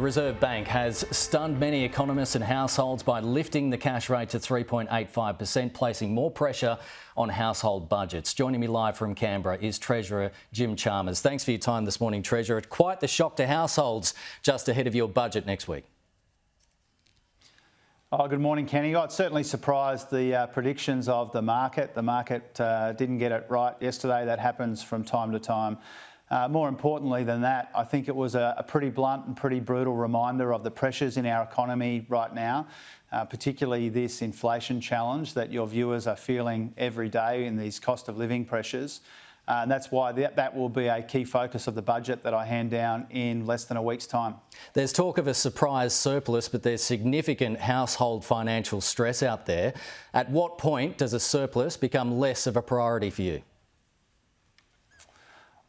The Reserve Bank has stunned many economists and households by lifting the cash rate to 3.85%, placing more pressure on household budgets. Joining me live from Canberra is Treasurer Jim Chalmers. Thanks for your time this morning, Treasurer. Quite the shock to households just ahead of your budget next week. Oh, good morning, Kenny. It certainly surprised the predictions of the market. The market didn't get it right yesterday. That happens from time to time. More importantly than that, I think it was a pretty blunt and pretty brutal reminder of the pressures in our economy right now, particularly this inflation challenge that your viewers are feeling every day in these cost of living pressures. And that's why that will be a key focus of the budget that I hand down in less than a week's time. There's talk of a surprise surplus, but there's significant household financial stress out there. At what point does a surplus become less of a priority for you?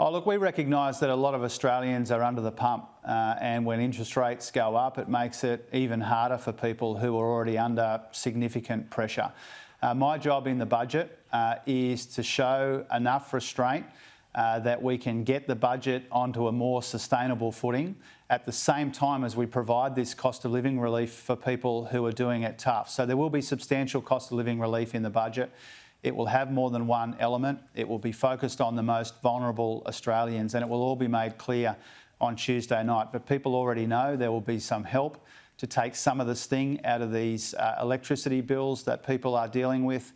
Oh, look, we recognise that a lot of Australians are under the pump, and when interest rates go up, it makes it even harder for people who are already under significant pressure. My job in the budget is to show enough restraint that we can get the budget onto a more sustainable footing at the same time as we provide this cost of living relief for people who are doing it tough. So there will be substantial cost of living relief in the budget. It will have more than one element. It will be focused on the most vulnerable Australians, and it will all be made clear on Tuesday night. But people already know there will be some help to take some of the sting out of these electricity bills that people are dealing with.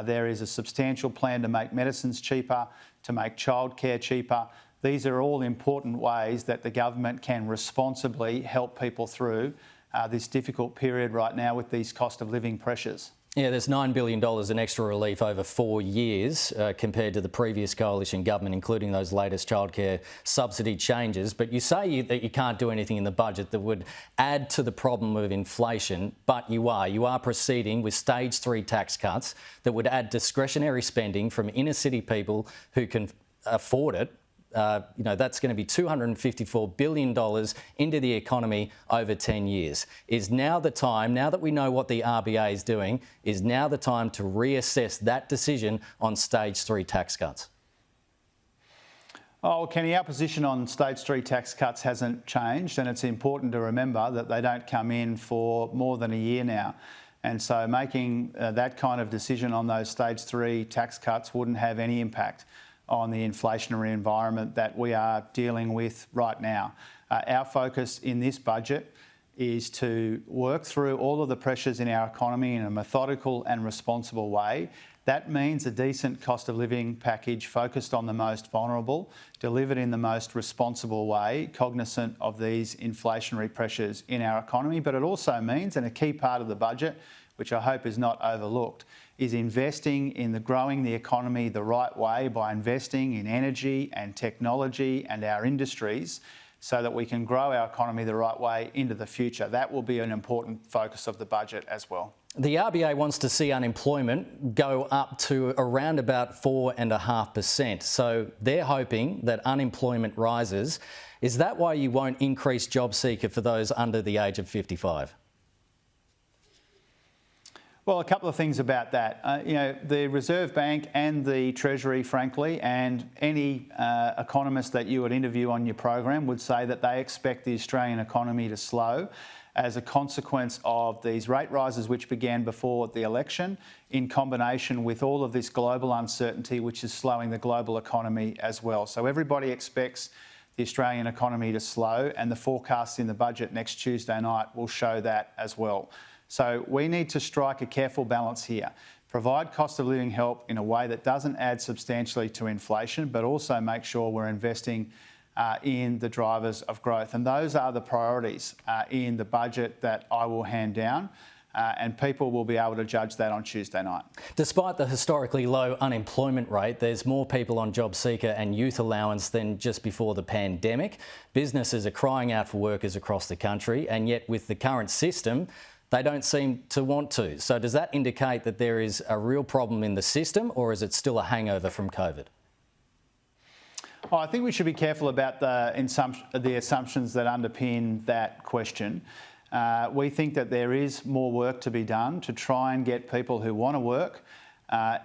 There is a substantial plan to make medicines cheaper, to make childcare cheaper. These are all important ways that the government can responsibly help people through this difficult period right now with these cost of living pressures. Yeah, there's $9 billion in extra relief over 4 years compared to the previous coalition government, including those latest childcare subsidy changes. But you say that you can't do anything in the budget that would add to the problem of inflation, but you are proceeding with stage 3 tax cuts that would add discretionary spending from inner city people who can afford it. That's going to be $254 billion into the economy over 10 years. Is now the time, now that we know what the RBA is doing, is now the time to reassess that decision on stage 3 tax cuts? Oh, Kenny, our position on stage 3 tax cuts hasn't changed, and it's important to remember that they don't come in for more than a year now. And so making that kind of decision on those stage 3 tax cuts wouldn't have any impact on the inflationary environment that we are dealing with right now. Our focus in this budget is to work through all of the pressures in our economy in a methodical and responsible way. That means a decent cost of living package focused on the most vulnerable, delivered in the most responsible way, cognizant of these inflationary pressures in our economy. But it also means, and a key part of the budget, which I hope is not overlooked, is investing in growing the economy the right way by investing in energy and technology and our industries so that we can grow our economy the right way into the future. That will be an important focus of the budget as well. The RBA wants to see unemployment go up to around about 4.5%. So they're hoping that unemployment rises. Is that why you won't increase JobSeeker for those under the age of 55? Well, a couple of things about that. The Reserve Bank and the Treasury, frankly, and any economist that you would interview on your program would say that they expect the Australian economy to slow as a consequence of these rate rises which began before the election, in combination with all of this global uncertainty which is slowing the global economy as well. So everybody expects the Australian economy to slow, and the forecasts in the budget next Tuesday night will show that as well. So we need to strike a careful balance here, provide cost of living help in a way that doesn't add substantially to inflation, but also make sure we're investing in the drivers of growth. And those are the priorities in the budget that I will hand down. And people will be able to judge that on Tuesday night. Despite the historically low unemployment rate, there's more people on JobSeeker and youth allowance than just before the pandemic. Businesses are crying out for workers across the country, and yet with the current system, they don't seem to want to. So does that indicate that there is a real problem in the system, or is it still a hangover from COVID? Oh, I think we should be careful about the assumptions that underpin that question. We think that there is more work to be done to try and get people who want to work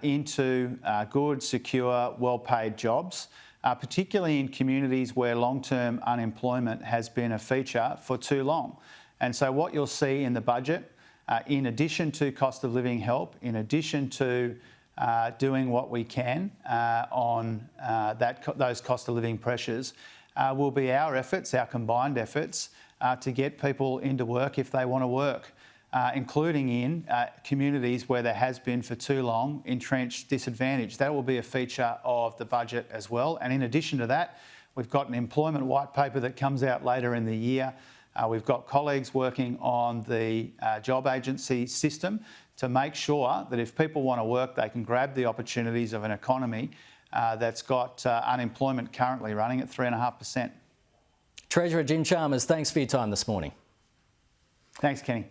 into good, secure, well-paid jobs. particularly in communities where long-term unemployment has been a feature for too long. And so what you'll see in the budget, in addition to cost of living help, in addition to doing what we can on those cost of living pressures, will be our efforts, our combined efforts, to get people into work if they want to work, including in communities where there has been for too long entrenched disadvantage. That will be a feature of the budget as well. And in addition to that, we've got an employment white paper that comes out later in the year. We've got colleagues working on the job agency system to make sure that if people want to work, they can grab the opportunities of an economy that's got unemployment currently running at 3.5%. Treasurer Jim Chalmers, thanks for your time this morning. Thanks, Kenny.